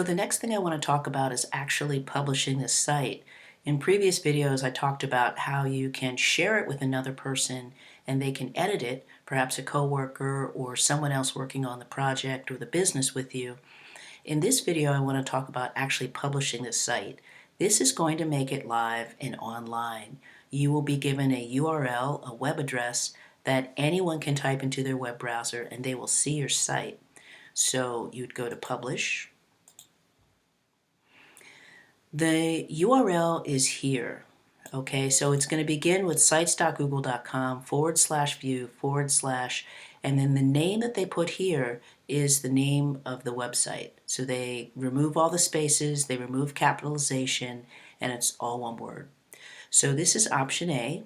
So the next thing I want to talk about is actually publishing this site. In previous videos, I talked about how you can share it with another person and they can edit it, perhaps a coworker or someone else working on the project or the business with you. In this video, I want to talk about actually publishing this site. This is going to make it live and online. You will be given a URL, a web address, that anyone can type into their web browser and they will see your site. So you'd go to publish. The URL is here. Okay, so it's going to begin with sites.google.com/view/ and then the name that they put here is the name of the website. So they remove all the spaces, they remove capitalization, and it's all one word. So this is option A.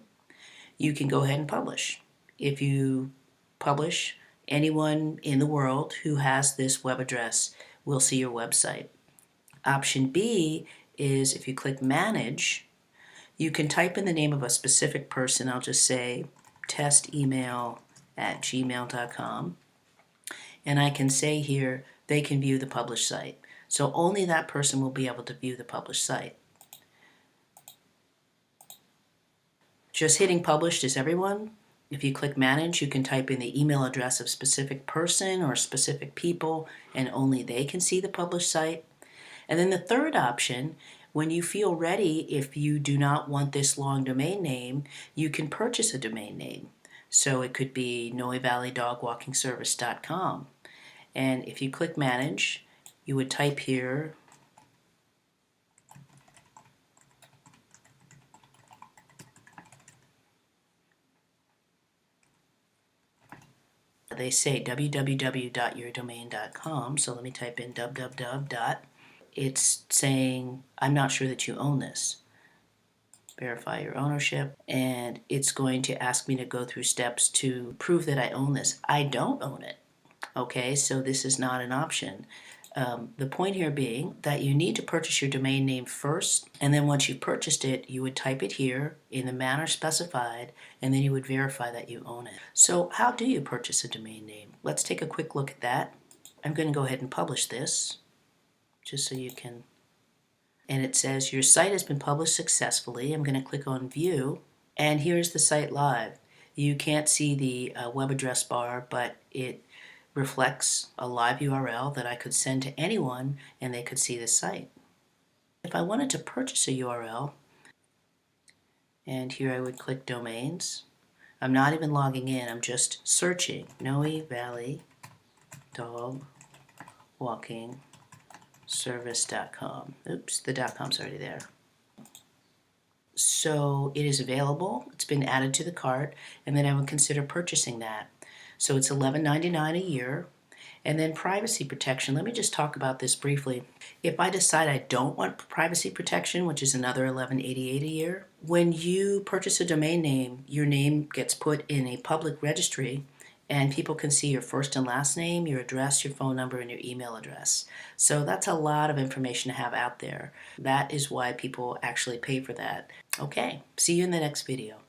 You can go ahead and publish. If you publish, anyone in the world who has this web address will see your website. Option B is if you click manage, you can type in the name of a specific person. I'll just say testemail@gmail.com, and I can say here they can view the published site. So only that person will be able to view the published site. Just hitting published is everyone. If you click manage, you can type in the email address of a specific person or specific people, and only they can see the published site. And then the third option, when you feel ready, if you do not want this long domain name, you can purchase a domain name. So it could be NoeValleyDogWalkingService.com. And if you click manage, you would type here they say www.yourdomain.com, so let me type in www. It's saying, I'm not sure that you own this. Verify your ownership, and it's going to ask me to go through steps to prove that I own this. I don't own it. Okay, so this is not an option. The point here being that you need to purchase your domain name first, and then once you've purchased it, you would type it here in the manner specified, and then you would verify that you own it. So how do you purchase a domain name? Let's take a quick look at that. I'm going to go ahead and publish this, just so you can, and it says your site has been published successfully. I'm going to click on view, and here's the site live. You can't see the web address bar, but it reflects a live URL that I could send to anyone and they could see the site. If I wanted to purchase a URL, and here I would click domains. I'm not even logging in, I'm just searching Noe Valley Dog Walking Service.com. Oops, the .com's already there. So it is available, it's been added to the cart, and then I would consider purchasing that. So it's $11.99 a year. And then privacy protection, let me just talk about this briefly. If I decide I don't want privacy protection, which is another $11.88 a year, when you purchase a domain name, your name gets put in a public registry and people can see your first and last name, your address, your phone number, and your email address. So that's a lot of information to have out there. That is why people actually pay for that. Okay, see you in the next video.